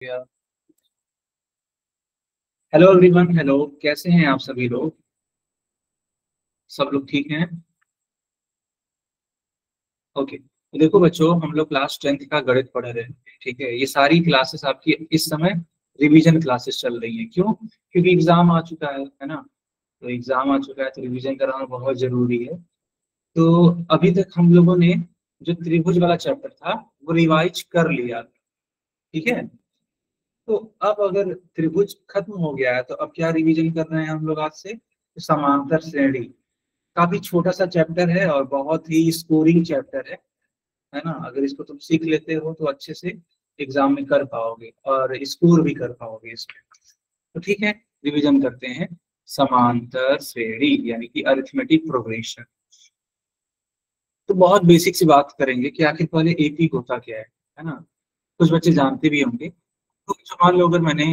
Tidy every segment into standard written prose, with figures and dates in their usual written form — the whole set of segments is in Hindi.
गया। हेलो एवरीवन, हेलो, कैसे हैं आप सभी लोग? सब लोग ठीक हैं? ओके, तो देखो बच्चों, हम लोग क्लास 10th का गणित पढ़ रहे हैं। ठीक है, ये सारी क्लासेस आपकी इस समय रिवीजन क्लासेस चल रही हैं। क्यों? क्योंकि एग्जाम आ चुका है ना। तो एग्जाम आ चुका है तो रिवीजन कराना बहुत जरूरी है। तो अभी तक हम लोगों ने जो त्रिभुज वाला चैप्टर था वो रिवाइज कर लिया। ठीक है, तो अब अगर त्रिभुज खत्म हो गया है तो अब क्या रिवीजन कर रहे हैं हम लोग आज से? तो समांतर श्रेणी, काफी छोटा सा चैप्टर है और बहुत ही स्कोरिंग चैप्टर है ना। अगर इसको तुम सीख लेते हो तो अच्छे से एग्जाम में कर पाओगे और स्कोर भी कर पाओगे इसमें। तो ठीक है, रिवीजन करते हैं। समांतर श्रेणी यानी कि अरिथमेटिक प्रोग्रेशन। तो बहुत बेसिक सी बात करेंगे कि आखिर पहले एपी होता क्या है ना। कुछ बच्चे जानते भी होंगे। तो जो मान लो अगर मैंने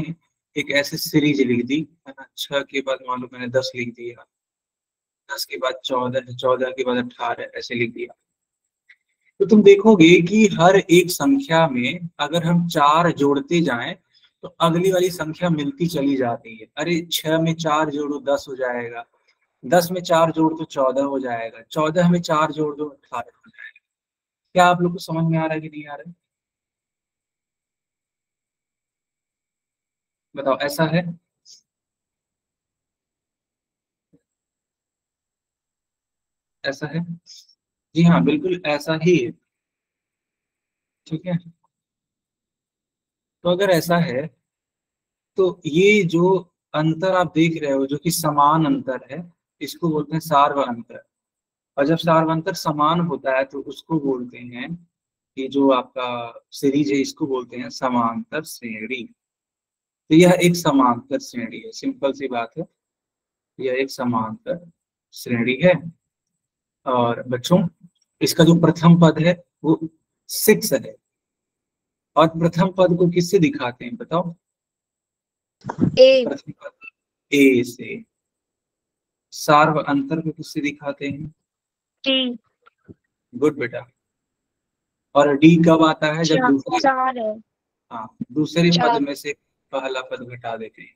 एक ऐसे सीरीज लिख दी है ना, 6 के बाद मान लो मैंने 10 लिख दिया, 10 के बाद 14, 14 के बाद 18 ऐसे लिख दिया। तो तुम देखोगे कि हर एक संख्या में अगर हम 4 जोड़ते जाएं तो अगली वाली संख्या मिलती चली जाती है। अरे 6 में 4 जोड़ो 10 हो जाएगा, 10 में 4 जोड़ दो 14 हो जाएगा, 14 में 4 जोड़ दो 18 हो जाएगा। क्या आप लोग को समझ में आ रहा है कि नहीं आ रहा है? बताओ, ऐसा है? ऐसा है? जी हाँ, बिल्कुल ऐसा ही है। ठीक है, तो अगर ऐसा है तो ये जो अंतर आप देख रहे हो जो कि समान अंतर है, इसको बोलते हैं सार्व अंतर। और जब सार्व अंतर समान होता है तो उसको बोलते हैं, ये जो आपका सीरीज है इसको बोलते हैं समांतर श्रेणी। तो यह एक समांतर श्रेणी है, सिंपल सी बात है। यह एक समांतर श्रेणी है। और बच्चों, इसका जो प्रथम पद है वो 6 है। और प्रथम पद को किससे दिखाते हैं बताओ? ए। प्रथम पद ए से। सार्व अंतर को किससे दिखाते हैं? टी। गुड बेटा। और डी कब आता है? जब दूसरे, 4 है। हाँ, दूसरे पद 4। में से पहला पद घटा देते हैं,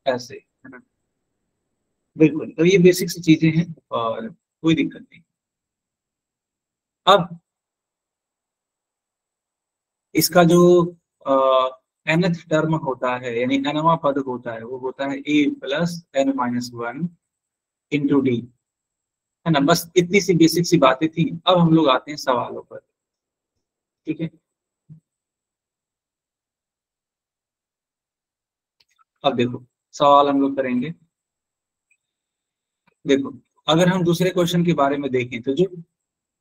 ऐसे, है ना। बिल्कुल, तो ये बेसिक सी चीजें हैं और कोई दिक्कत नहीं। अब इसका जो nth टर्म होता है यानी nवां पद होता है वो होता है a plus n-1 into D, है ना। बस इतनी सी बेसिक सी बातें थी। अब हम लोग आते हैं सवालों पर। ठीक है, अब देखो सवाल हम लोग करेंगे। देखो, अगर हम दूसरे क्वेश्चन के बारे में देखें तो जो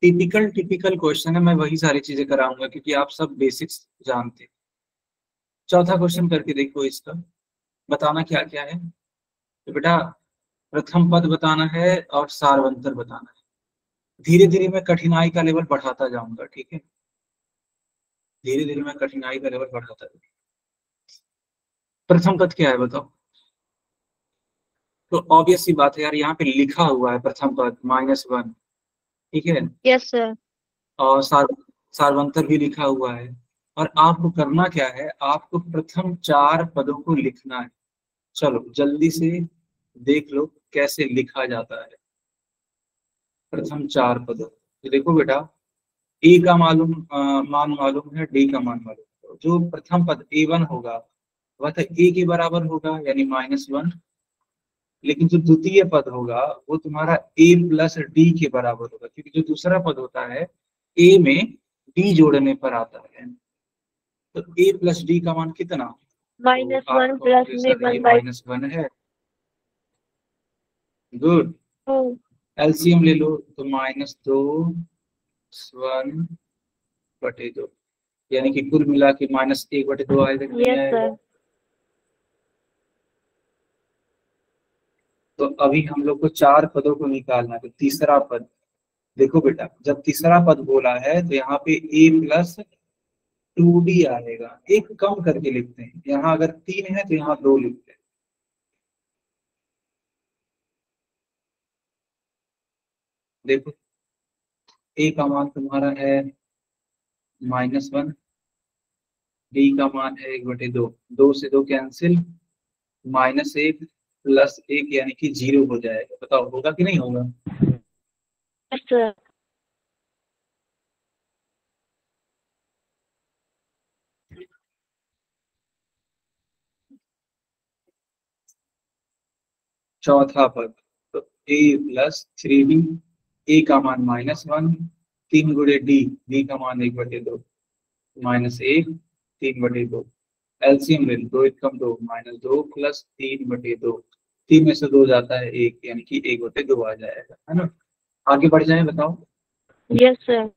टिपिकल टिपिकल क्वेश्चन है मैं वही सारी चीजें कराऊंगा क्योंकि आप सब बेसिक्स जानते हैं। चौथा क्वेश्चन करके देखो, इसका बताना क्या क्या है। तो बेटा, प्रथम पद बताना है और सारवंतर बताना है। धीरे धीरे मैं कठिनाई का लेवल बढ़ाता जाऊंगा, ठीक है। धीरे धीरे मैं कठिनाई का लेवल बढ़ाता जाऊंगा। प्रथम पद क्या है बताओ? तो ऑब्वियस सी बात है यार, यहाँ पे लिखा हुआ है प्रथम पद -1। ठीक है, यस सर। और सारवंतर भी लिखा हुआ है। और आपको करना क्या है, आपको प्रथम 4 पदों को लिखना है। चलो जल्दी से देख लो कैसे लिखा जाता है प्रथम 4 पदों। तो देखो बेटा, ए का मान मालूम है, डी का मान मालूम है। जो प्रथम पद A1 होगा वह तो ए के बराबर होगा यानी -1। लेकिन जो द्वितीय पद होगा वो तुम्हारा ए प्लस डी के बराबर होगा क्योंकि जो दूसरा पद होता है ए में डी जोड़ने पर आता है। तो ए प्लस डी का मान कितना? तो -1 आपको प्लस में आंसर ये 1/2। -1 है। गुड। ओ। एलसीएम ले लो तो -2 1/2 यानी कि कुल मिला के -1/2 आएगा कि नहीं यस आएगा? सर। तो अभी हम लोग को 4 पदों को निकालना है। तो तीसरा पद, देखो बेटा, जब तीसरा पद बोला है तो यहाँ पे a प्लस 2d आएगा। एक कम करके लिखते हैं, यहाँ अगर 3 है तो यहाँ 2 लिखते हैं। देखो, a का मान तुम्हारा है -1, डी का मान है 1/2, 2 से 2 कैंसिल, -1 +1 यानी कि 0 हो जाएगा। बताओ होगा कि नहीं होगा? yes sir, चौथा पद, तो a + 3d, a का मान -1, 3 गुणे d का मान 1/2, -1 3/2, एलसीएम ले लो, 2 एकम 2, -2 + 3/2, 3 में से 2 जाता है 1 यानी कि 1/2 आ जाएगा, है ना। आगे बढ़ जाए, बताओ। yes sir,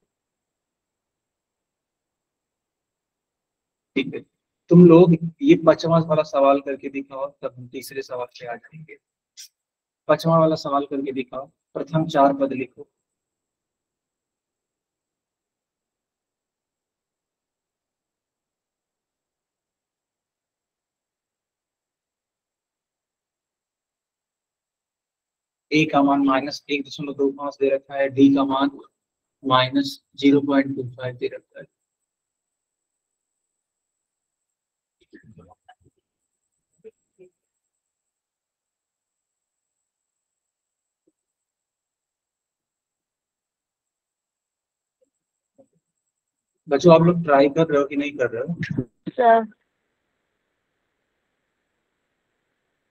ठीक है, तुम लोग ये 5वां वाला सवाल करके दिखाओ, तब हम तीसरे सवाल पे आ जाएंगे। 5वां वाला सवाल करके दिखाओ, प्रथम 4 पद लिखो। ए का मान -1.25 दे रखा है, डी का मान -0.25 दे रखा है। बच्चों आप लोग ट्राई कर रहे हो कि नहीं कर रहे हो? sir,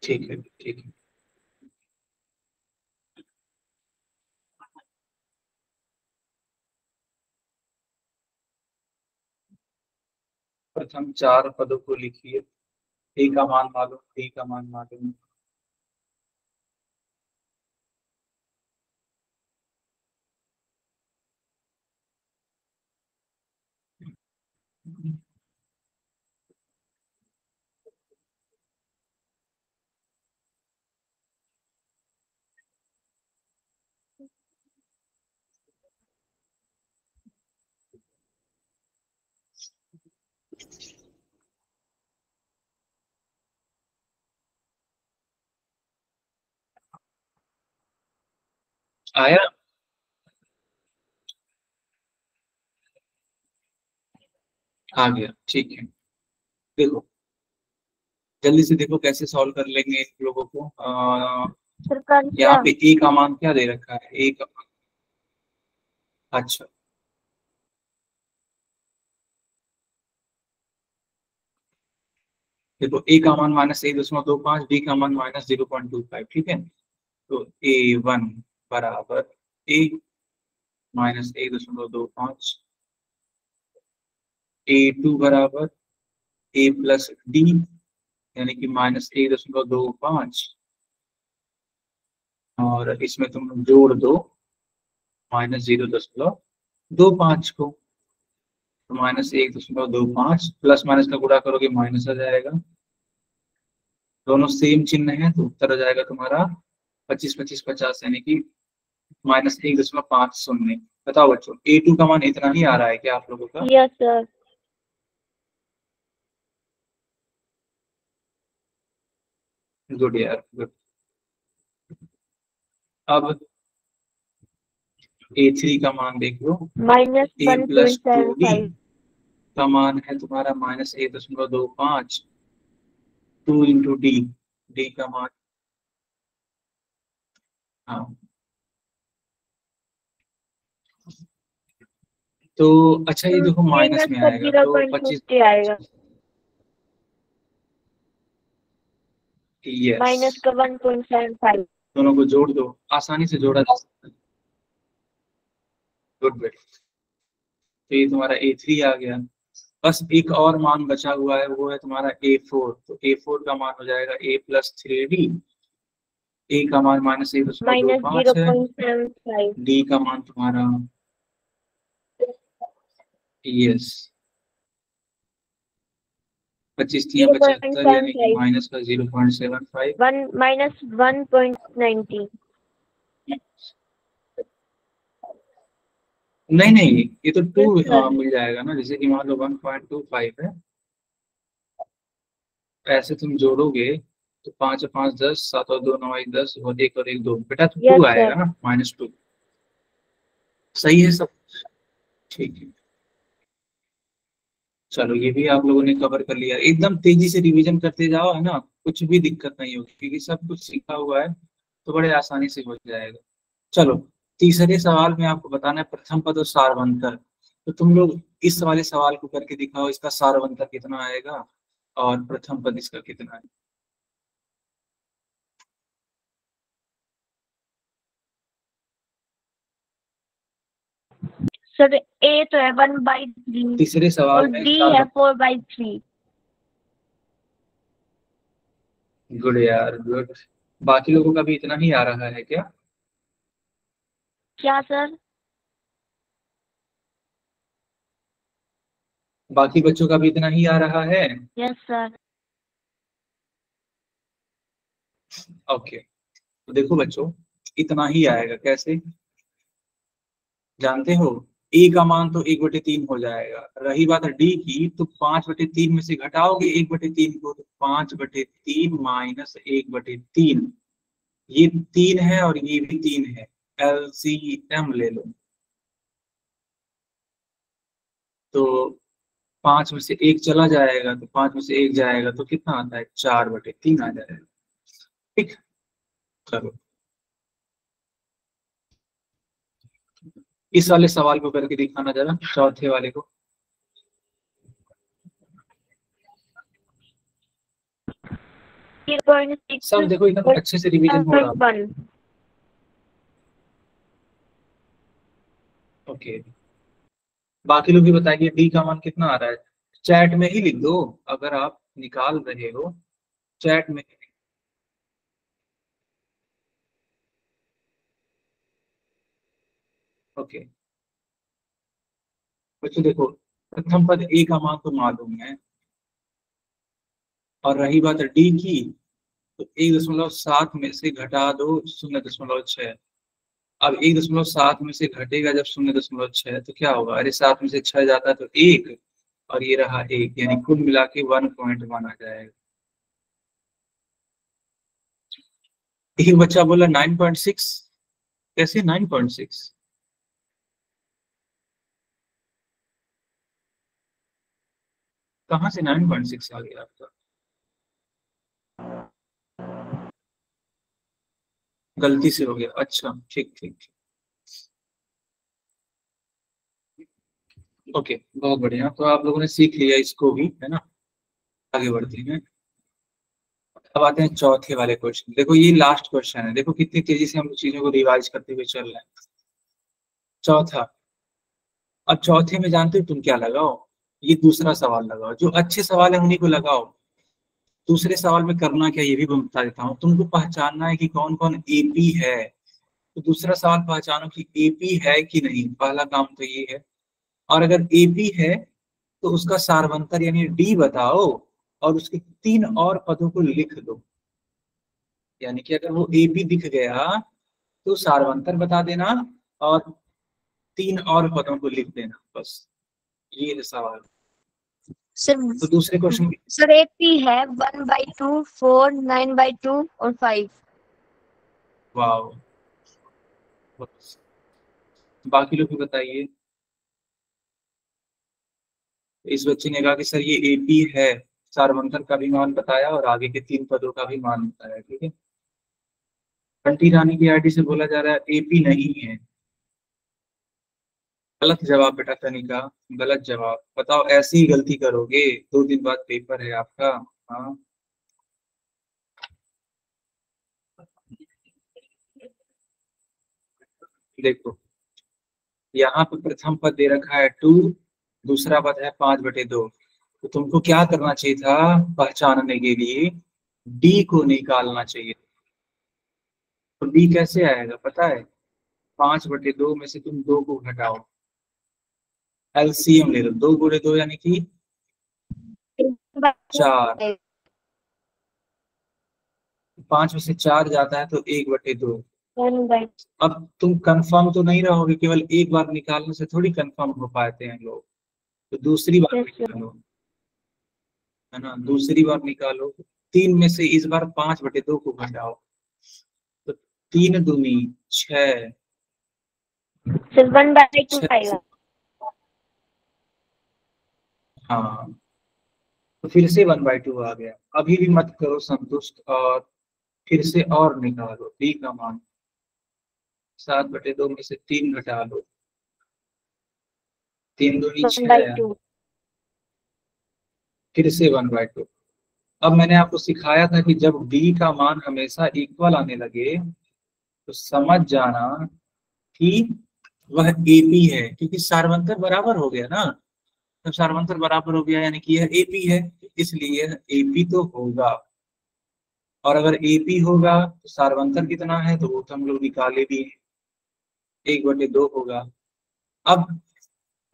ठीक है, ठीक है। प्रथम 4 पदों को लिखिए। ए का मान मालूम, डी का मान मालूम। आया? आ गया, ठीक है। देखो जल्दी से देखो कैसे सॉल्व कर लेंगे इन लोगों को। sir कर यहाँ दिया, पे ए का मान क्या दे रखा है? ए का, अच्छा देखो, ए का मान -1.25, बी का मान -0.25, ठीक है। तो A1 बराबर ए -1.25, A2 बराबर ए प्लस डी यानी कि -1.25, और इसमें तुम जोड़ दो -0.25 को, तो -1.25 प्लस माइनस का गुणा करोगे माइनस आ जाएगा। दोनों सेम चिन्ह है तो उत्तर आ जाएगा तुम्हारा 25 25 50 यानी कि -1.50। बताओ बच्चों, A2 का मान इतना ही आ रहा है क्या आप लोगों का? yes sir, गुड यार, गुड। अब A3 का मान देख लो, A प्लस टू डी -1.75, का मान है तुम्हारा -1.25, 2 इंटू डी, डी का मान, हाँ तो अच्छा ये देखो माइनस माइनस में का आएगा जीरो तो पॉइंट 25, फिफ्टी आएगा, यस, माइनस का 1.75, दोनों को जोड़ दो, आसानी से जोड़ा जा सकता है। गुड बेट, तो ये तुम्हारा A3 आ गया। बस एक और मान बचा हुआ है, वो है तुम्हारा A4, तो A4 का मान हो जाएगा A प्लस 3D, ए का मान -1.25 है, -0.75, डी का मान तुम्हारा, यस, 25 जीरो पॉइंट 75 सेवन यानी कि फाइव माइनस का 0.75। वन -1.90, नहीं नहीं, ये तो yes 2 sir, मिल जाएगा ना, जैसे कि मान लो 1.25 है, ऐसे तुम जोड़ोगे तो 5 और 5 10, 7 और 2 9 1 10, और 1 और 1 2, बेटा तो yes 2 sir, आएगा ना, -2। सही है सब, ठीक है। चलो ये भी आप लोगों ने कवर कर लिया। एकदम तेजी से रिवीजन करते जाओ, है ना, कुछ भी दिक्कत नहीं होगी क्योंकि सब कुछ सीखा हुआ है, तो बड़े आसानी से हो जाएगा। चलो, तीसरे सवाल में आपको बताना है प्रथम पद और सारवंतर। तो तुम लोग इस वाले सवाल को करके दिखाओ, इसका सारवंतर कितना आएगा और प्रथम पद इसका कितना है। सर ए तो है 1/3 तीसरे सवाल और में डी है 4/3। गुड यार, गुड। बाकी लोगों का भी इतना ही आ रहा है क्या? क्या सर? बाकी बच्चों का भी इतना ही आ रहा है? Yes sir. ओके, तो देखो बच्चों, इतना ही आएगा। कैसे जानते हो? ए का मान तो 1/3 हो जाएगा। रही बात डी की, तो 5/3 में से घटाओगे 1/3 को, तो 5/3 माइनस 1/3। ये 3 है और ये भी 3 है, एलसीएम ले लो। तो 5 में से 1 चला जाएगा, तो 5 में से 1 जाएगा तो कितना आता है? 4/3 आ जाएगा। ठीक, चलो इस वाले सवाल को करके दिखाना जरा, चौथे वाले को। सब देखो एकदम अच्छे से रिवीजन हो रहा है। ओके, बाकी लोग भी बताइए डी का मान कितना आ रहा है। चैट में ही लिख दो, अगर आप निकाल रहे हो चैट में। ओके बच्चों देखो, प्रथम पद ए का मान तो मालूम है, और रही बात डी की, तो 1.7 में से घटा दो 0.6। अब 1.7 में से घटेगा जब 0.6, तो क्या होगा? अरे 7 में से 6 जाता है तो 1, और ये रहा 1, यानी कुल मिला के 1.1 आ जाएगा। एक बच्चा बोला 9.6। कैसे 9.6? कहाँ से 9.6 आ गया आपका? गलती से हो गया, अच्छा ठीक ठीक। ओके, बहुत बढ़िया, तो आप लोगों ने सीख लिया इसको भी, है ना। आगे बढ़ते हैं। अब आते हैं चौथे वाले क्वेश्चन। देखो ये लास्ट क्वेश्चन है, देखो कितनी तेजी से हम लोग चीजों को रिवाइज करते हुए चल रहे हैं। चौथा। अब चौथे में जानते हो तुम क्या लगाओ? ये दूसरा सवाल लगाओ, जो अच्छे सवाल है उन्हीं को लगाओ। दूसरे सवाल में करना क्या, ये भी मैं बता देता हूँ। तुमको पहचानना है कि कौन कौन एपी है। तो दूसरा सवाल पहचानो कि एपी है कि नहीं, पहला काम तो ये है। और अगर एपी है तो उसका सारवंतर यानी डी बताओ, और उसके 3 और पदों को लिख दो। यानी कि अगर वो एपी दिख गया तो सारवंतर बता देना, और 3 और पदों को लिख देना, बस ये है सवाल। सर तो दूसरे क्वेश्चन की। सर एपी है 1/2, 4, 9/2 और 5। वाह, बाकी लोग भी बताइए। इस बच्चे ने कहा कि सर ये एपी है, सारवंतर का भी मान बताया और आगे के 3 पदों का भी मान बताया। ठीक है, बंटी रानी की आईडी से बोला जा रहा है एपी नहीं है। गलत जवाब बेटा तनिका, गलत जवाब। बताओ, ऐसी ही गलती करोगे? 2 दिन बाद पेपर है आपका। हाँ, देखो यहाँ पे प्रथम पद दे रखा है 2, दूसरा पद है 5/2। तो तुमको क्या करना चाहिए था? पहचानने के लिए डी को निकालना चाहिए। तो डी कैसे आएगा पता है? 5/2 में से तुम 2 को घटाओ, एलसीएम ले लो। 2 × 2 यानी कि 4। 5 में से 4 जाता है तो 1/2। अब तुम कंफर्म तो नहीं रहोगे, केवल एक बार निकालने से थोड़ी कंफर्म हो पाते हैं लोग। तो दूसरी बार निकालो, है ना, दूसरी बार निकालो। 3 में से इस बार 5/2 को घटाओ, तो 3 दूनी 6। सर 1/2 आएगा। हाँ, तो फिर से 1/2 आ गया। अभी भी मत करो संतुष्ट, और फिर से और निकालो b का मान। 7/2 में से 3 घटा लो, 3 दूनी 1 by 6। 2। फिर से 1/2। अब मैंने आपको सिखाया था कि जब b का मान हमेशा इक्वल आने लगे तो समझ जाना कि वह AP है, क्योंकि सार्वंतर बराबर हो गया ना। जब सार्वंतर बराबर हो गया यानी कि यह AP है, इसलिए यह AP तो होगा। और अगर AP होगा तो सार्वंतर कितना है, तो वो तो हम लोग निकाले भी हैं, 1/2 होगा। अब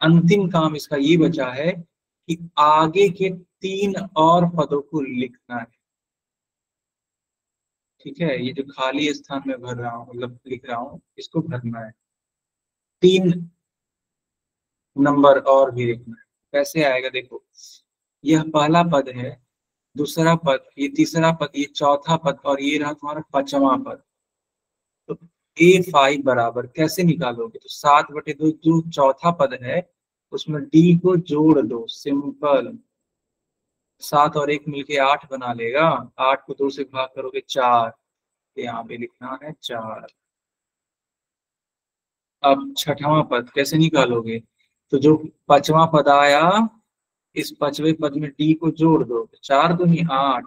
अंतिम काम इसका ये बचा है कि आगे के 3 और पदों को लिखना है। ठीक है, ये जो खाली स्थान में भर रहा हूँ, मतलब लिख रहा हूँ, इसको भरना है। 3 नंबर और भी लिखना है। कैसे आएगा देखो, यह पहला पद है, दूसरा पद, ये तीसरा पद, ये चौथा पद, और ये रहा तुम्हारा 5वां पद। तो A5 बराबर कैसे निकालोगे, तो 7/2 जो चौथा पद है उसमें D को जोड़ दो, सिंपल। 7 और 1 मिलके 8 बना लेगा। 8 को 2 से भाग करोगे 4, यहाँ पे लिखना है 4। अब 6वां पद कैसे निकालोगे, तो जो 5वां पद आया, इस 5वें पद में डी को जोड़ दो, 4 दूनी 8,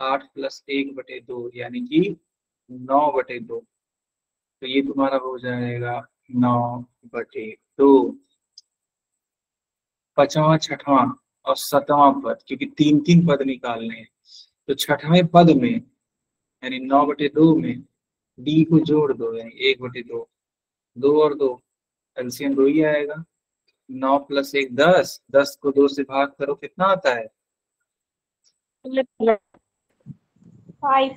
8 + 1/2 यानी कि 9/2। तो ये तुम्हारा हो जाएगा 9/2। 5वां, 6वां और 7वां पद, क्योंकि 3 पद निकालने हैं, तो 6वें पद में यानी 9/2 में डी को जोड़ दो, यानी 1/2। 2 और 2 एलसीएम 2 ही आएगा। 9 + 1 10, 10 को 2 से भाग करो, कितना आता है? 5।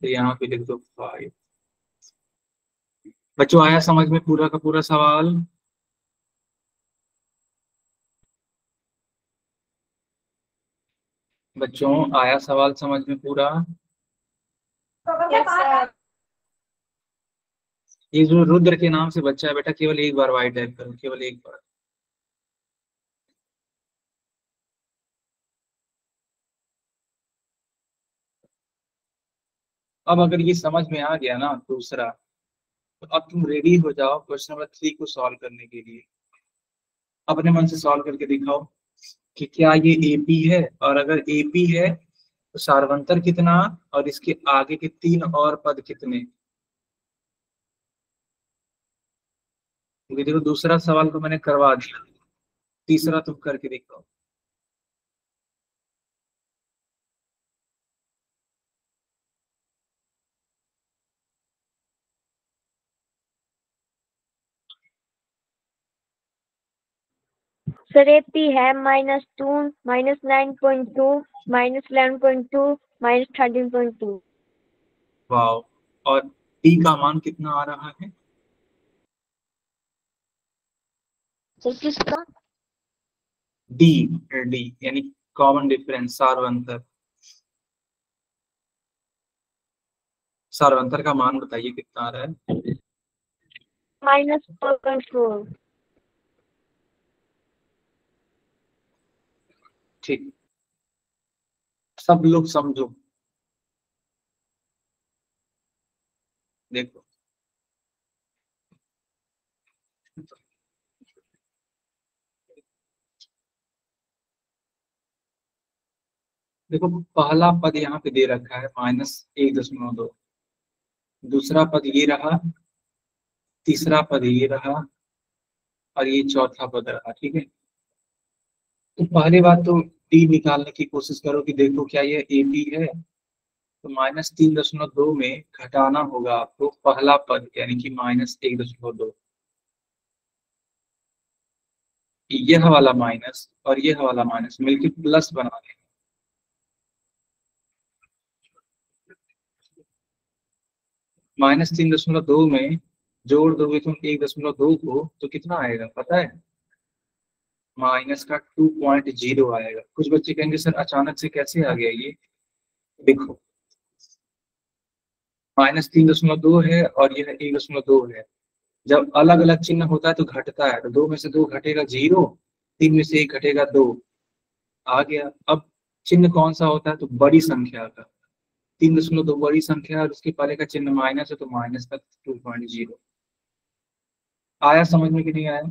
तो यहाँ पे लिख दो 5। बच्चों आया समझ में पूरा का पूरा सवाल? बच्चों आया सवाल समझ में पूरा? ये जो रुद्र के नाम से बच्चा है बेटा, केवल एक बार वाई टाइप करो, केवल एक बार। अब अगर ये समझ में आ गया ना दूसरा, तो अब तुम रेडी हो जाओ क्वेश्चन नंबर 3 को सॉल्व करने के लिए। अपने मन से सॉल्व करके दिखाओ कि क्या ये एपी है, और अगर एपी है तो सार्वंतर कितना, और इसके आगे के 3 और पद कितने। क्योंकि देखो दूसरा सवाल तो मैंने करवा दिया, तीसरा तुम करके दिखाओ। सर AP है -2, -9.2, -11.2, -13.2। वाओ, और टी का मान कितना आ रहा है? सर किसका? डी, डी यानी कॉमन डिफरेंस, सार्वंतर। सार्वंतर का मान बताइए कितना आ रहा है? -4.4। ठीक, सब लोग समझो, देखो देखो, पहला पद यहाँ पे दे रखा है -1.2, दूसरा पद ये रहा, तीसरा पद ये रहा, और ये चौथा पद रहा। ठीक है, तो पहली बात तो डी निकालने की कोशिश करो कि देखो क्या ये ए बी है। तो -3.2 में घटाना होगा आपको पहला पद, यानी कि -1.2, यह वाला माइनस और यह वाला माइनस मिलके प्लस बना देंगे। -3.2 में जोड़ दोगे तुम 1.2 को, तो कितना आएगा पता है? माइनस का 2.0 आएगा। कुछ बच्चे कहेंगे सर अचानक से कैसे आ गया ये। देखो, -3.2 है और यह 1.2 है। जब अलग अलग चिन्ह होता है तो घटता है, तो 2 में से 2 घटेगा 0, 3 में से 1 घटेगा 2, आ गया। अब चिन्ह कौन सा होता है, तो बड़ी संख्या का। 3.2 बड़ी संख्या और उसके पहले का चिन्ह माइनस है, तो माइनस का 2.0। आया समझ में कि नहीं आया?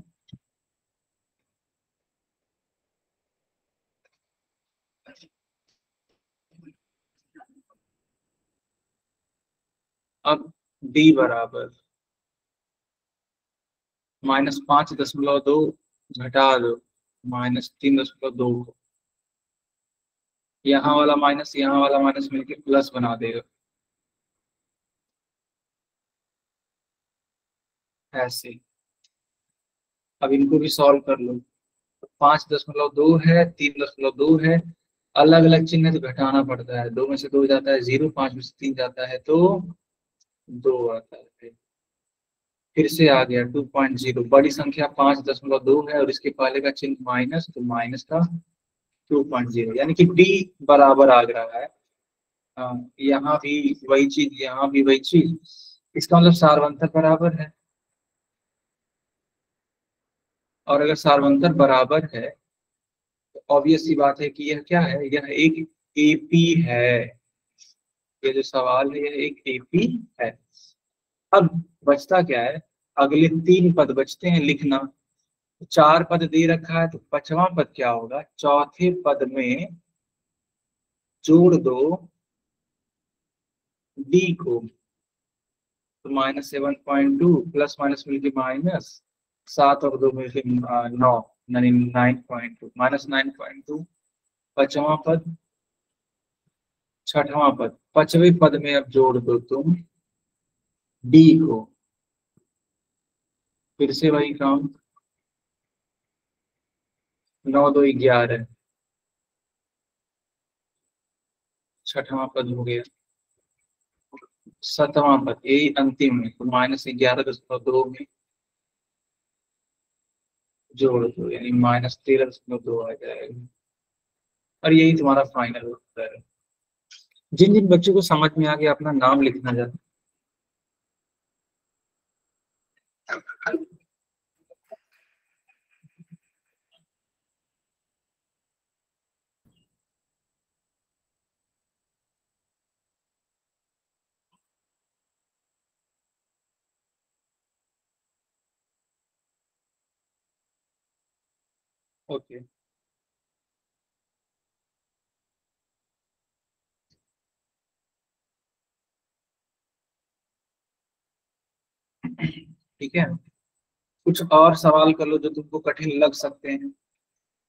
अब d बराबर -5.2 घटा दो -3.2 को, यहाँ वाला माइनस यहाँ वाला माइनस मिलके प्लस बना देगा, ऐसे। अब इनको भी सॉल्व कर लो। 5.2 है, 3.2 है, अलग अलग चिन्ह तो घटाना पड़ता है। 2 में से 2 जाता है 0, 5 में से 3 जाता है तो 2 आता है। फिर से आ गया 2.0, बड़ी संख्या 5.2 है और इसके पहले का चिन्ह माइनस, तो माइनस का 2.0, यानी कि डी बराबर आ रहा है। यहाँ भी वही चीज, यहाँ भी वही चीज, इसका मतलब सार्वंतर बराबर है। और अगर सार्वंतर बराबर है तो ऑब्वियस सी बात है कि यह क्या है, यह एक एपी है। ये जो सवाल है यह एक एपी है। अब बचता क्या है, अगले 3 पद बचते हैं लिखना। 4 पद दे रखा है, तो 5वां पद क्या होगा, चौथे पद में जोड़ दो डी को, तो -7.2 प्लस माइनस मिलके माइनस 7 और 2 मिलके 9, यानी 9.2 -9.2। 5वां पद, 6वां पद, 5वें पद में अब जोड़ दो तुम डी को, फिर से वही काम, 9 2 11, 6वां पद हो गया। 7वां पद यही अंतिम में, तो -11.2 में जोड़ दो, यानी -13.2 आ जाएगा। और यही तुम्हारा फाइनल उत्तर है। जिन जिन बच्चों को समझ में आ गया अपना नाम लिखना जरा। ओके, ठीक है। कुछ और सवाल कर लो जो तुमको कठिन लग सकते हैं।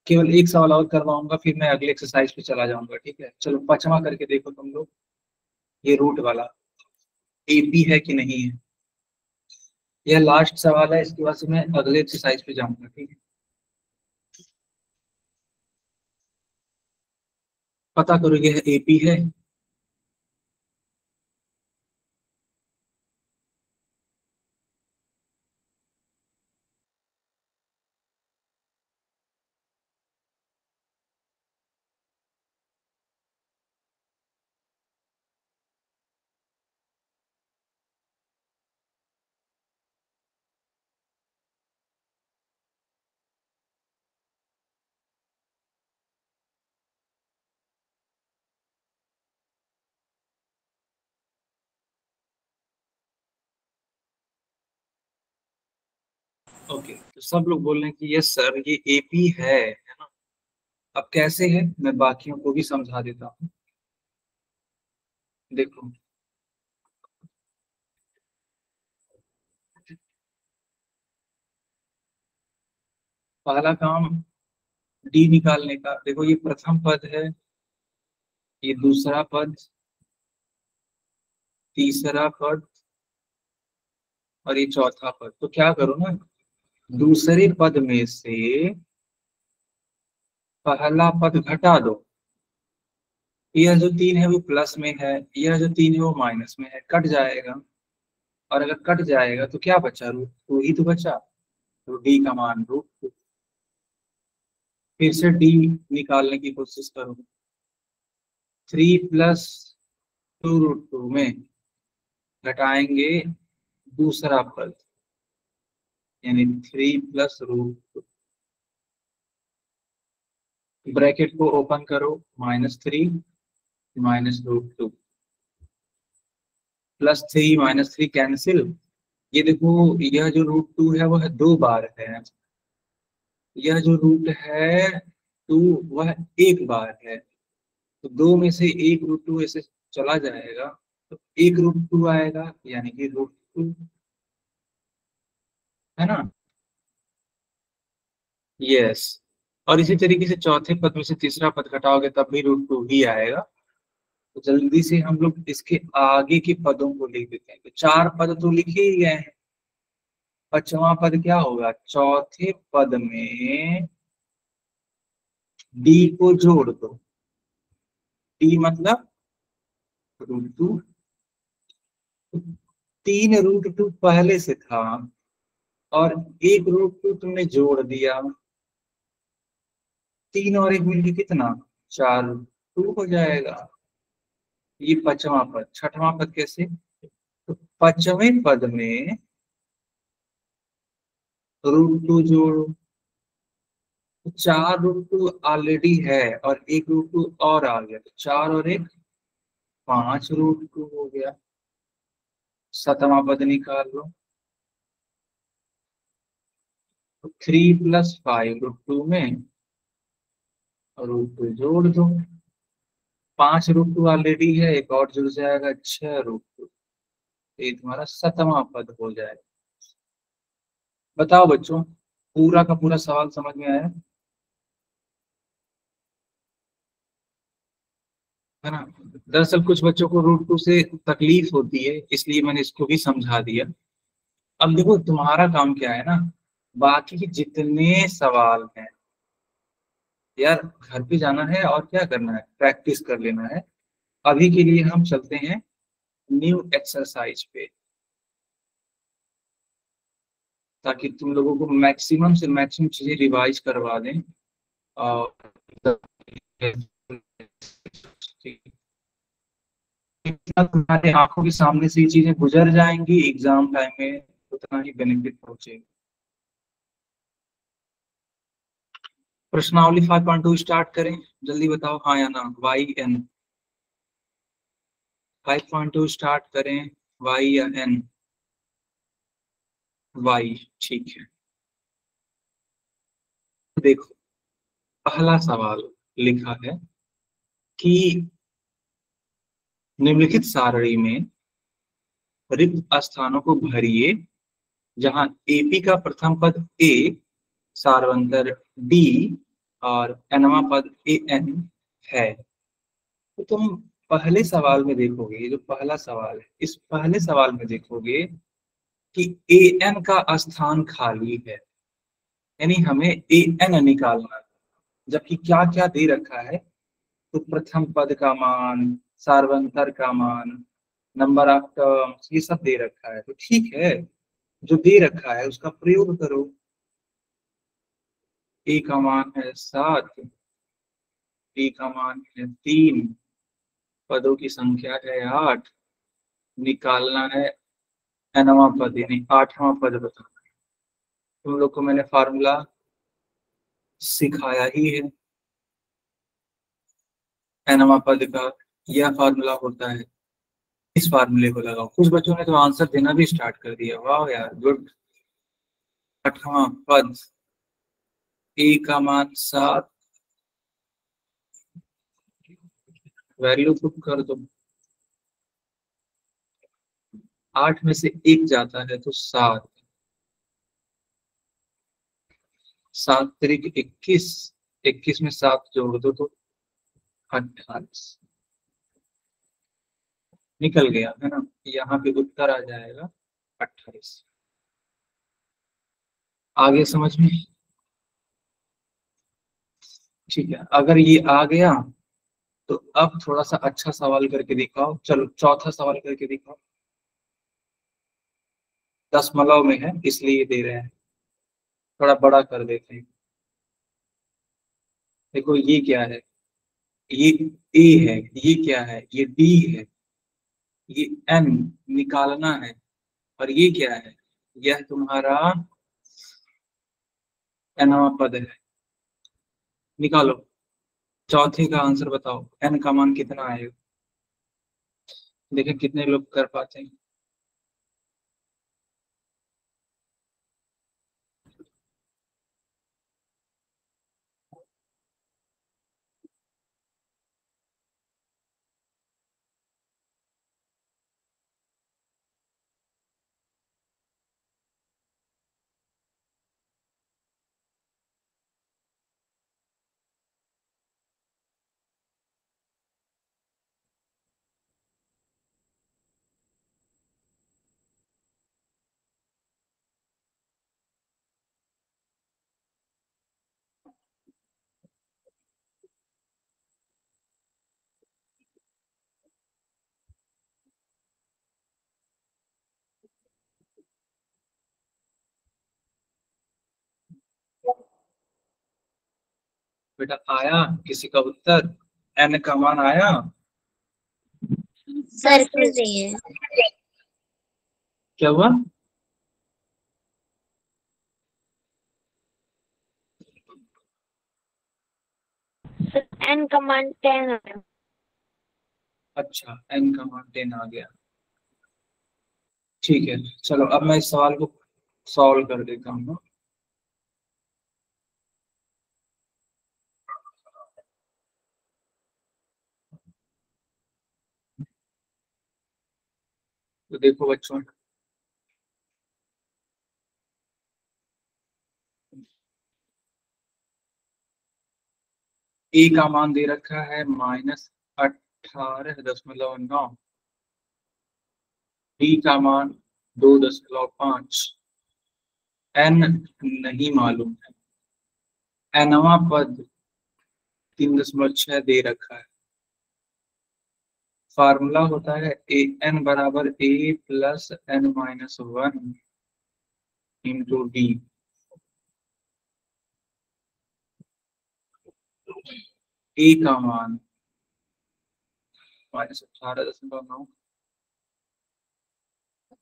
केवल एक सवाल और करवाऊंगा, फिर मैं अगले एक्सरसाइज पे चला जाऊंगा, ठीक है। चलो 5वां करके देखो तुम लोग, ये रूट वाला एपी है कि नहीं है। यह लास्ट सवाल है, इसके बाद से मैं अगले एक्सरसाइज पे जाऊंगा, ठीक है। पता करो यह एपी है। ओके, तो सब लोग बोल रहे हैं कि यस सर ये एपी है ना। अब कैसे है मैं बाकियों को भी समझा देता हूँ। देखो, पहला काम डी निकालने का। देखो ये प्रथम पद है, ये दूसरा पद, तीसरा पद और ये चौथा पद। तो क्या करो ना, दूसरे पद में से पहला पद घटा दो। यह जो 3 है वो प्लस में है, यह जो 3 है वो माइनस में है, कट जाएगा। और अगर कट जाएगा तो क्या बचा, रूट 2 ही तो बचा, तो डी का मान रूट 2। फिर से डी निकालने की कोशिश करो। 3 + 2√2 में घटाएंगे दूसरा पद, यानी 3 + √2। ब्रैकेट को ओपन करो, -3 -√2 +3 -3 कैंसिल। ये देखो, यह जो √2 है वह 2 बार है, यह जो रूट है 2 वह 1 बार है। तो 2 में से 1 √2 ऐसे चला जाएगा, तो 1 √2 आएगा, यानी कि √2, है ना। यस। और इसी तरीके से चौथे पद में से तीसरा पद घटाओगे तब भी √2 ही आएगा। तो जल्दी से हम लोग इसके आगे के पदों को लिख देते हैं। तो 4 पद तो लिखे ही गए हैं, पांचवा पद क्या होगा, चौथे पद में डी को जोड़ दो। डी मतलब √2, 3 √2 पहले से था और 1 √2 तुमने जोड़ दिया, 3 और 1 मिलके कितना, 4 √2 हो जाएगा। ये पांचवा पद। छठवां पद कैसे, तो पांचवें पद में √2 जोड़ो, 4 √2 ऑलरेडी है और 1 √2 और आ गया, तो 4 और 1 5 √2 हो गया। सातवां पद निकाल लो, तो 3 + 5 √2 में √2 जोड़ दो, 5 √2 ऑलरेडी है, एक और जुड़ जाएगा, 6 √2। ये तुम्हारा सातवां पद हो जाएगा। बताओ बच्चों, पूरा का पूरा सवाल समझ में आया, है ना। दरअसल कुछ बच्चों को √2 से तकलीफ होती है, इसलिए मैंने इसको भी समझा दिया। अब देखो तुम्हारा काम क्या है ना, बाकी के जितने सवाल हैं यार, घर पे जाना है और क्या करना है, प्रैक्टिस कर लेना है। अभी के लिए हम चलते हैं न्यू एक्सरसाइज पे, ताकि तुम लोगों को मैक्सिमम से मैक्सिमम चीजें रिवाइज करवा दें। और जितना तुम्हारे आंखों के सामने से ये चीजें गुजर जाएंगी एग्जाम टाइम में, उतना ही बेनिफिट पहुंचेगा। प्रश्नावली 5.2 स्टार्ट करें, जल्दी बताओ हाँ या ना। YN 5.2 स्टार्ट करें, Y या N। Y, ठीक है। देखो, पहला सवाल लिखा है कि निम्नलिखित सारणी में रिक्त स्थानों को भरिए जहां AP का प्रथम पद A, सारवंतर D और nवां पद AN है। तो तुम पहले सवाल में देखोगे, ये जो पहला सवाल है, इस पहले सवाल में देखोगे कि AN का स्थान खाली है, यानी हमें AN निकालना है। जबकि क्या क्या दे रखा है, तो प्रथम पद का मान, सार्वंतर का मान, नंबर ऑफ टर्म्स, ये सब दे रखा है। तो ठीक है, जो दे रखा है उसका प्रयोग करो। A का मान है 7, B का मान है 3, पदों की संख्या है 8, निकालना है nवां पद यानी 8वां पद बताना है। तुम लोग को मैंने फार्मूला सिखाया ही है, nवां पद का यह फार्मूला होता है, इस फार्मूले को लगाओ। कुछ बच्चों ने तो आंसर देना भी स्टार्ट कर दिया, वाह यार, गुड। 8वां पद, A का मान 7, वैल्यू पुट कर दो, 8 में से 1 जाता है तो 7, 7 तरीके 21, 21 में 7 जोड़ दो तो 28 निकल गया, है ना। यहाँ पे उत्तर आ जाएगा 28। आगे समझ में, ठीक है। अगर ये आ गया तो अब थोड़ा सा अच्छा सवाल करके दिखाओ। चलो चौथा सवाल करके दिखाओ, दशमलव में है इसलिए दे रहे हैं, थोड़ा बड़ा कर देते हैं। देखो ये क्या है, ये A है, ये क्या है, ये D है, ये N निकालना है, और ये क्या है, यह तुम्हारा nवां पद है, निकालो। चौथे का आंसर बताओ, n का मान कितना आएगा। देखिए कितने लोग कर पाते हैं। बेटा आया किसी का उत्तर, n का मान आया। सर फिर नहीं है। क्या हुआ। एन कमांड 10 है। अच्छा n का मान 10 आ गया। ठीक है, चलो अब मैं इस सवाल को सॉल्व कर देता हूँ। तो देखो बच्चों, ए का मान दे रखा है -18.9, बी का मान 2.5, एन नहीं मालूम है, एनवा पद 3.6 दे रखा है। फार्मूला होता है ए एन बराबर a plus n-1 into D. ए का मान -18.9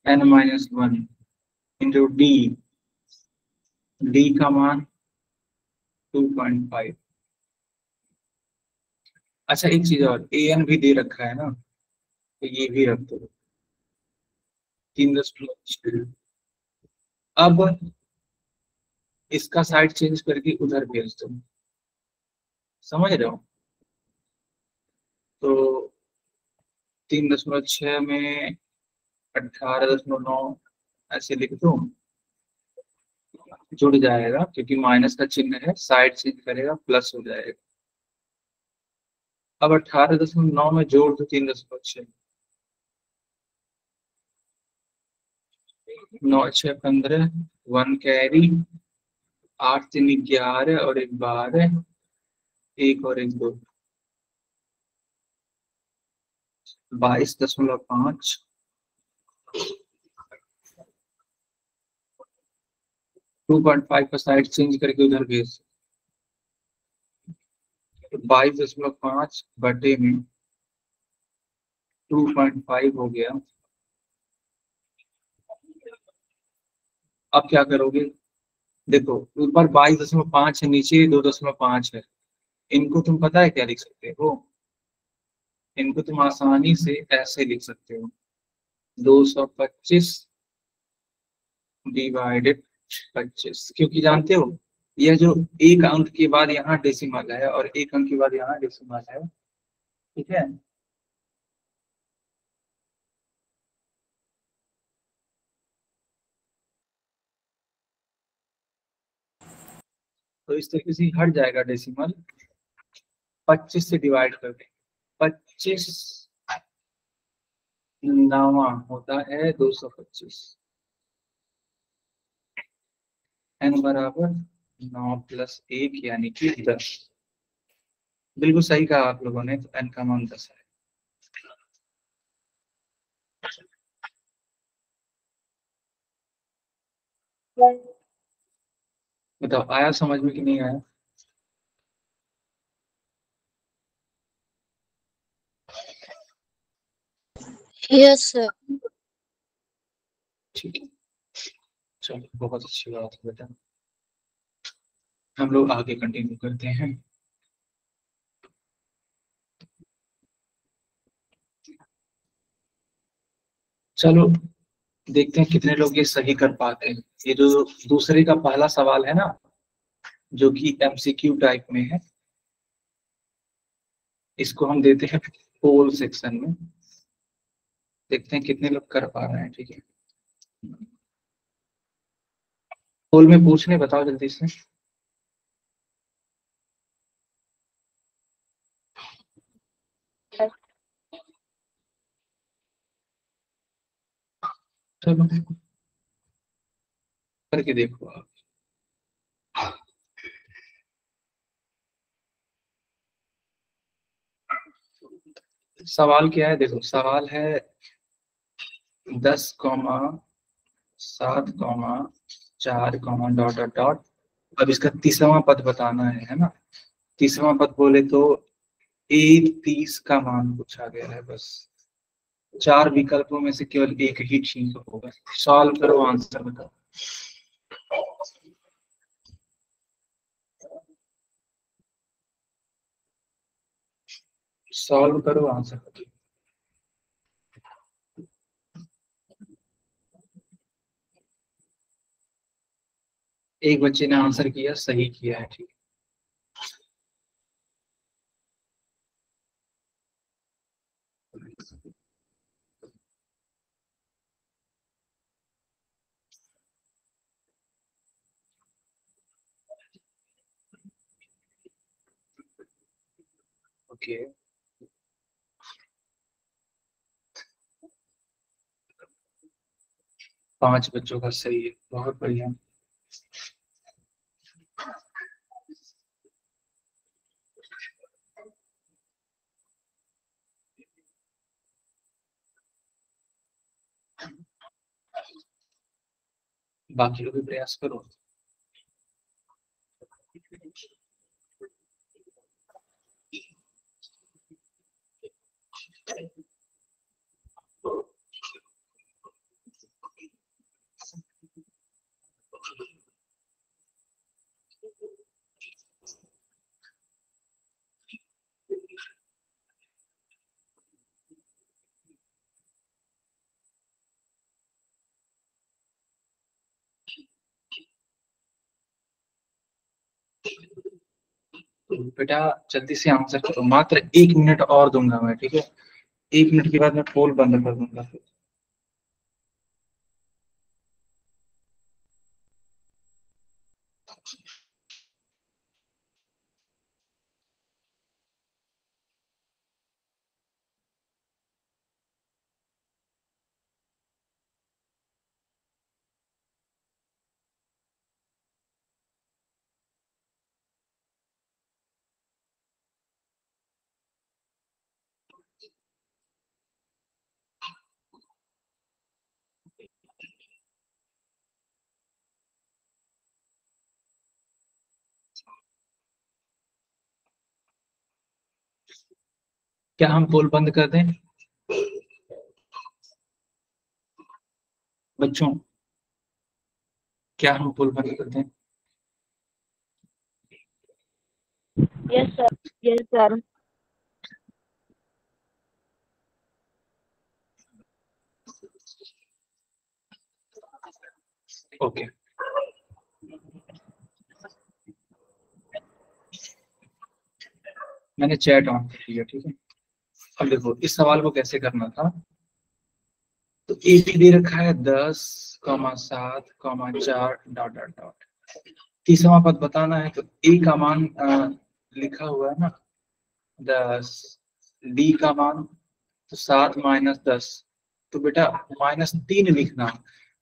n-1 इंटू डी, डी का मान 2.5। अच्छा एक चीज और, ए एन भी दे रखा है ना, तो ये भी रख दो 3.6। अब इसका साइड चेंज करके उधर भेज दो, समझ रहे हो। तो 3.6 में 18.9 ऐसे लिख दो, जुड़ जाएगा क्योंकि माइनस का चिन्ह है, साइड चेंज करेगा प्लस हो जाएगा। अब 18.9 में जोड़ दो 3.6, 9 6 15, 1 कैरी, 8 3 11 और 1 12, 1 और 1 2, 22.5। 2.5 का साइड चेंज करके उधर भेज, 22.5 बटे में 2.5 हो गया। अब क्या करोगे, देखो ऊपर 22.5 है, नीचे 2.5 है, इनको तुम पता है क्या लिख सकते हो, इनको तुम आसानी से ऐसे लिख सकते हो, 225 डिवाइडेड 25, क्योंकि जानते हो यह जो एक अंक के बाद यहाँ डेसिमल है और एक अंक के बाद यहाँ डेसिमल है, ठीक है। तो इस तरीके से हट जाएगा डेसिमल, 25 से डिवाइड कर दें, 25 9वां होता है 225, n बराबर 9 + 1 यानी कि 10। बिल्कुल सही कहा आप लोगों ने, तो n का मान 10 है। बताओ आया समझ में कि नहीं आया। Yes sir. ठीक है, चलो बहुत अच्छी बात है बेटा, हम लोग आगे कंटिन्यू करते हैं। चलो देखते हैं कितने लोग ये सही कर पाते हैं। ये जो दूसरे का पहला सवाल है ना, जो कि एमसीक्यू टाइप में है, इसको हम देते हैं पोल सेक्शन में। देखते हैं कितने लोग कर पा रहे हैं। ठीक है, पोल में पूछने बताओ जल्दी से। चलो करके देखो आप। सवाल क्या है, देखो सवाल है 10,7,4, डॉट डॉट डॉट। अब इसका तीसरा पद बताना है ना। तीसरा पद बोले तो ए 30 का मान पूछा गया है बस। चार विकल्पों में से केवल एक ही ठीक होगा। सॉल्व करो, आंसर बताओ। सॉल्व करो, आंसर बताओ। एक बच्चे ने आंसर किया, सही किया है। ठीक है, ओके। 5 बच्चों का सही है, बहुत बढ़िया। बाकी लोग भी प्रयास करो। तो बेटा जल्दी से आंसर करो, मात्र 1 मिनट और दूंगा मैं। ठीक है, 1 मिनट के बाद मैं पोल बंद कर दूंगा फिर। क्या हम पोल बंद कर दें बच्चों? क्या हम पोल बंद कर दें? Yes sir. Yes sir. Okay, मैंने चैट ऑन कर लिया। ठीक है, अब देखो इस सवाल को कैसे करना था। तो ए बी दे रखा है 10,7,4, डॉट डॉट डॉट। तीसरा पद बताना है, तो ए का मान लिखा हुआ है ना 10, डी का मान तो 7 - 10। तो बेटा -3 लिखना।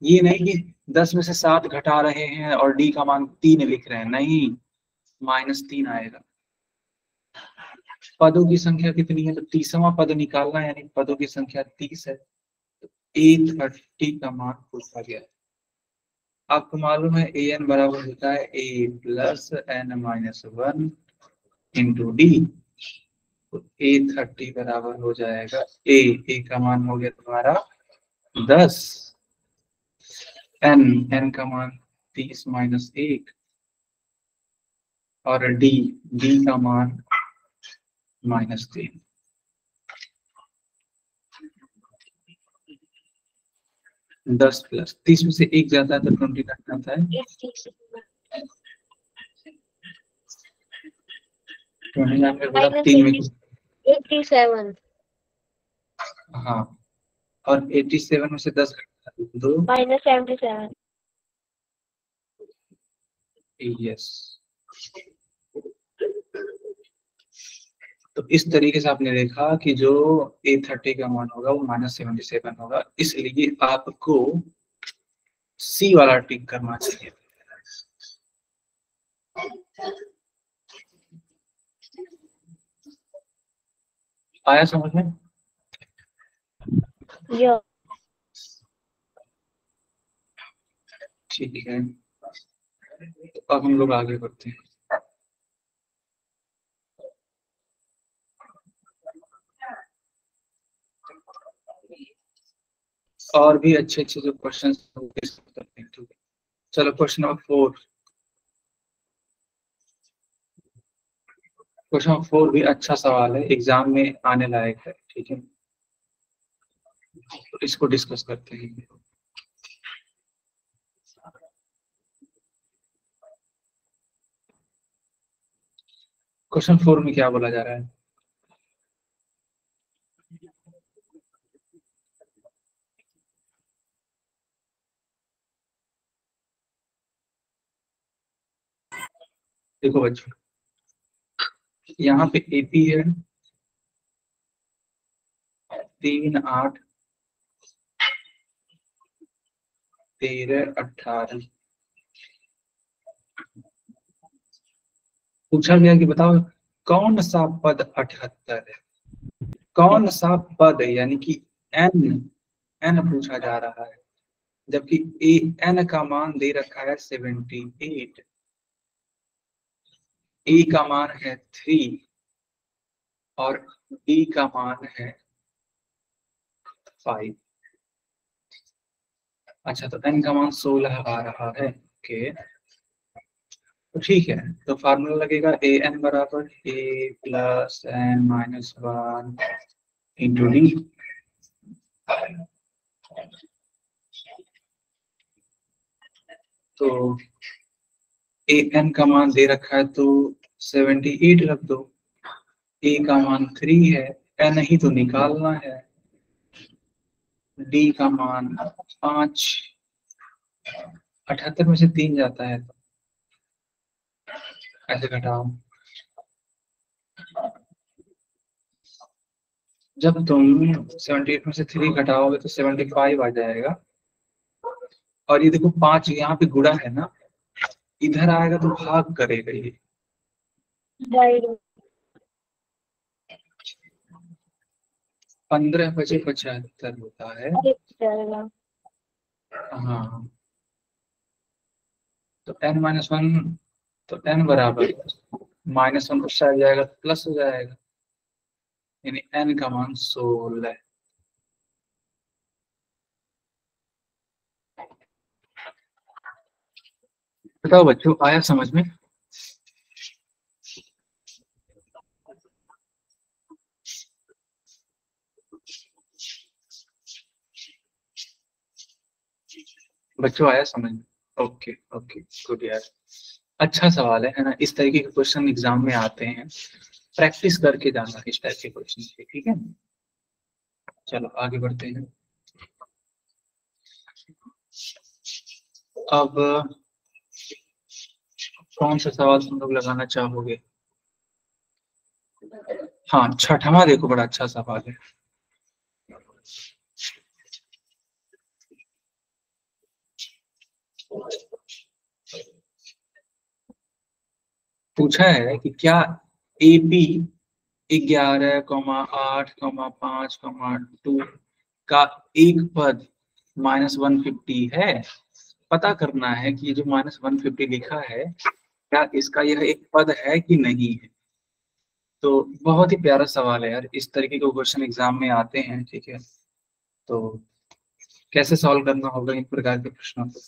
ये नहीं कि 10 में से 7 घटा रहे हैं और डी का मान 3 लिख रहे हैं, नहीं, -3 आएगा। पदों की संख्या कितनी है, तो तीसरा पद निकालना है, यानी पदों की संख्या 30 है। तो A30 का मान पूछा गया है। आपको मालूम है an बराबर होता है a+n-1 इंटू डी। तो A30 बराबर हो जाएगा ए का मान हो गया तुम्हारा 10, n का मान 30 - 1, और डी का मान -3। 10 प्लस 30 में से एक जाता है तो 29 आता है। 29 में बोला 3 में 87। हाँ, और 87 में से 10 2 -77। यस। तो इस तरीके से आपने देखा कि जो A30 का मान होगा वो -77 होगा, इसलिए आपको सी वाला टिक करना चाहिए। आया समझ में? ठीक है, तो अब हम लोग आगे बढ़ते हैं। और भी अच्छे अच्छे जो क्वेश्चन करते हैं, ठीक है। चलो क्वेश्चन नंबर 4। क्वेश्चन नंबर 4 भी अच्छा सवाल है, एग्जाम में आने लायक है, ठीक है। तो इसको डिस्कस करते हैं। क्वेश्चन 4 में क्या बोला जा रहा है? देखो बच्चों, यहाँ पे एपी है 3 8 13 18। पूछा गया कि बताओ कौन सा पद 78 है, कौन सा पद, यानी कि एन, एन पूछा जा रहा है, जबकि ए एन का मान दे रखा है 78, ए का मान है 3 और बी का मान है 5। अच्छा, तो एन का मान 16 आ रहा है। ओके, तो ठीक है, तो फार्मूला लगेगा ए एन बराबर a plus n minus 1 into d. तो ए एन का मान दे रखा है तो 78 रख दो, ए का मान 3 है, एन ही तो निकालना है, डी का मान 5। 78 में से 3 जाता है तो ऐसे घटाओ, जब तुम 78 में से 3 घटाओगे तो 75 आ जाएगा। और ये देखो 5 यहाँ पे गुणा है ना, इधर आएगा तो भाग करेगा ये। 15 बचे 75 होता है। हाँ, तो n माइनस 1, तो n बराबर -1 को आ जाएगा तो प्लस हो जाएगा, यानी n का मान 16। बताओ बच्चों, आया समझ में? बच्चों आया समझ में? ओके ओके, गुड यार, अच्छा सवाल है ना। इस तरीके के क्वेश्चन एग्जाम में आते हैं, प्रैक्टिस करके जाना इस टाइप के क्वेश्चन से, ठीक है। चलो आगे बढ़ते हैं। अब कौन सा सवाल तुम लोग लगाना चाहोगे? हाँ, छठवां देखो, बड़ा अच्छा सवाल है। पूछा है कि क्या एपी 11,8,5,2 का एक पद -150 है। पता करना है कि ये जो -150 लिखा है, क्या इसका यह एक पद है कि नहीं है। तो बहुत ही प्यारा सवाल है यार, इस तरीके के क्वेश्चन एग्जाम में आते हैं, ठीक है। तो कैसे सॉल्व करना होगा इन प्रकार के प्रश्नों को,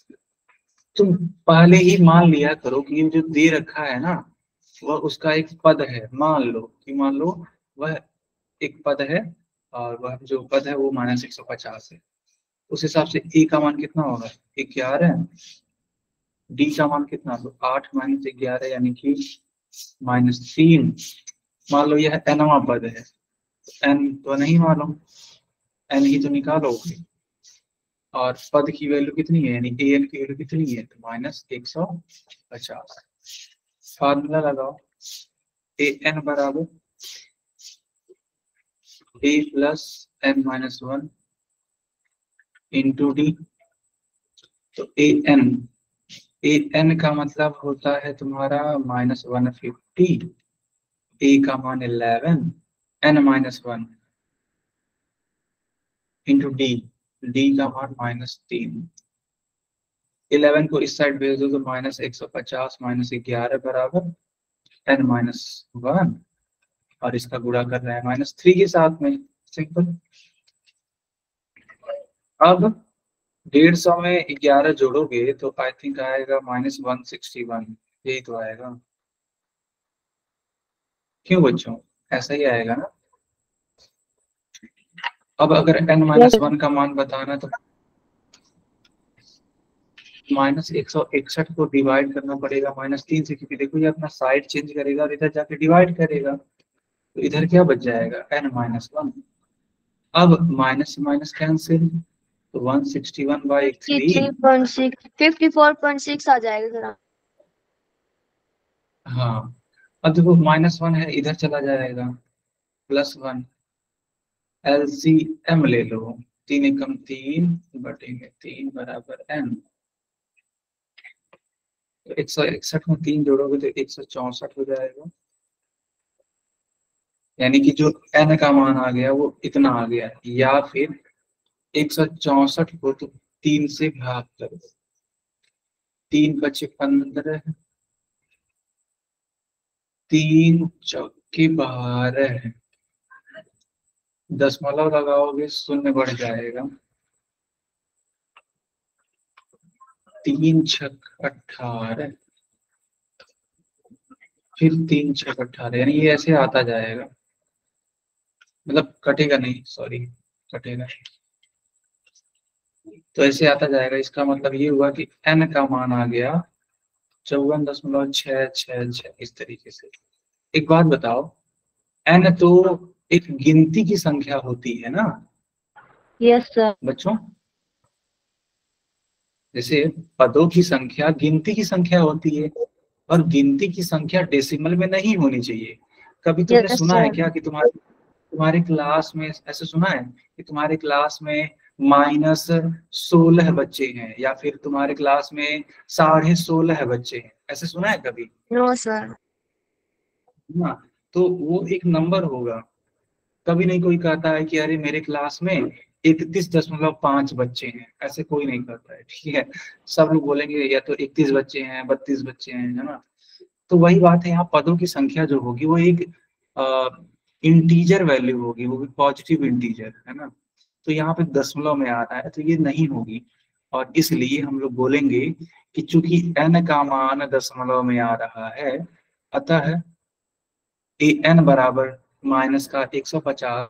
तुम पहले ही मान लिया करो कि ये जो दे रखा है ना, वह उसका एक पद है। मान लो वह एक पद है, और वह जो पद है वो -150 है। उस हिसाब से ए का मान कितना होगा 11, डी का मान कितना, तो 8 माइनस 11 यानी कि -3। मान लो यह nवां पद है, एन तो नहीं मालूम, एन ही तो निकालोगे, और पद की वैल्यू कितनी है यानी ए एन की वैल्यू कितनी है, तो -150। फार्मूला लगाओ, ए एन बराबर a plus n minus 1 into d. तो ए एन का मतलब होता है तुम्हारा -150, ए का मान 11, एन -1 इंटू डी, डी का मान -3। 11 को इस साइड भेज दो तो -150 -11 बराबर n-1, और इसका गुणा कर रहे हैं -3 के साथ में, सिंपल। अब 150 में 11 जोड़ोगे तो आई थिंक आएगा -161, यही तो आएगा, क्यों बच्चों, ऐसा ही आएगा ना। अब अगर n-1 का मान बताना तो -161 को डिवाइड करना पड़ेगा -3 से, क्योंकि देखो ये अपना साइड चेंज करेगा और इधर जाके डिवाइड करेगा, तो इधर क्या बच जाएगा n-1। अब माइनस से माइनस कैंसिल, तो 161/3 54.6 आ जाएगा जरा। हाँ, अब देखो -1 है, इधर चला जाएगा, +1, LCM ले लो, 3 एकम 3 बटे में 3 बराबर n। तो 161 में 3 जोड़ोगे तो 164 हो जाएगा, यानी कि जो n का मान आ गया वो इतना आ गया, या फिर 164 को तो 3 से भाग करो, 3 बचे 15, 3 चौके 12, दशमलव लगाओगे शून्य बढ़ जाएगा, 3 छक 18, फिर 3 छक 18, यानी ये ऐसे आता जाएगा, मतलब कटेगा नहीं, सॉरी कटेगा, तो ऐसे आता जाएगा। इसका मतलब ये हुआ कि n का मान आ गया 54.666, इस तरीके से। एक बात बताओ, n तो एक गिनती की संख्या होती है ना यस सर। बच्चों, जैसे पदों की संख्या गिनती की संख्या होती है, और गिनती की संख्या डेसिमल में नहीं होनी चाहिए। कभी तुमने यस सुना है सर। क्या कि तुम्हारे क्लास में ऐसे सुना है कि तुम्हारे क्लास में -16 बच्चे हैं, या फिर तुम्हारे क्लास में 16.5 बच्चे हैं, ऐसे सुना है कभी नो सर। ना? तो वो एक नंबर होगा। कभी नहीं कोई कहता है कि अरे मेरे क्लास में 31.5 बच्चे हैं, ऐसे कोई नहीं कहता है, ठीक है। सब लोग बोलेंगे या तो 31 बच्चे हैं, 32 बच्चे हैं, है ना। तो वही बात है, यहाँ पदों की संख्या जो होगी वो एक इंटीजर वैल्यू होगी, वो भी पॉजिटिव इंटीजर, है ना। तो यहाँ पे दशमलव में आ रहा है तो ये नहीं होगी, और इसलिए हम लोग बोलेंगे कि चूंकि n का मान दशमलव में आ रहा है, अतः ए n बराबर माइनस का 150।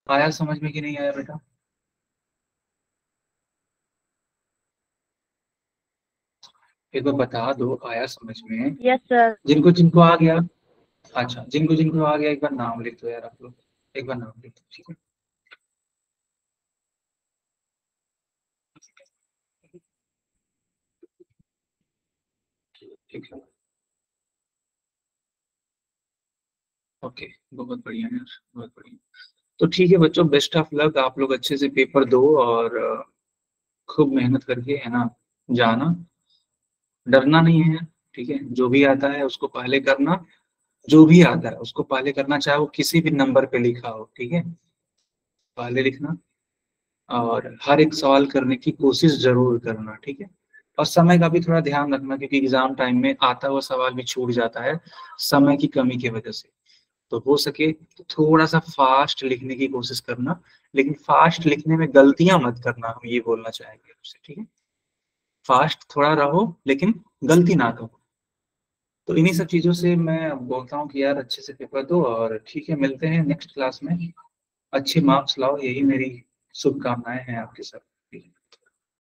आया समझ में कि नहीं आया बेटा? एक बार बता दो, आया समझ में? Yes sir. जिनको जिनको आ गया, अच्छा जिनको जिनको आ गया एक बार नाम लिख दो यार आप लोग, एक बार नाम लिख दो, ठीक है। ठीक है, ओके, बहुत बढ़िया यार, बहुत बढ़िया। तो ठीक है बच्चों, बेस्ट ऑफ लक, आप लोग अच्छे से पेपर दो, और खूब मेहनत करके, है ना, जाना, डरना नहीं है, ठीक है। जो भी आता है उसको पहले करना, जो भी आता है उसको पहले करना, चाहे वो किसी भी नंबर पे लिखा हो, ठीक है, पहले लिखना, और हर एक सवाल करने की कोशिश जरूर करना, ठीक है। और समय का भी थोड़ा ध्यान रखना, क्योंकि एग्जाम टाइम में आता हुआ सवाल भी छूट जाता है समय की कमी की वजह से। तो हो सके तो थोड़ा सा फास्ट लिखने की कोशिश करना, लेकिन फास्ट लिखने में गलतियां मत करना, हम ये बोलना चाहेंगे आपसे, ठीक है। फास्ट थोड़ा रहो लेकिन गलती ना करो। तो इन्हीं सब चीजों से मैं बोलता हूँ कि यार अच्छे से पेपर दो, और ठीक है मिलते हैं नेक्स्ट क्लास में। अच्छे मार्क्स लाओ, यही मेरी शुभकामनाएं हैं आपके साथ।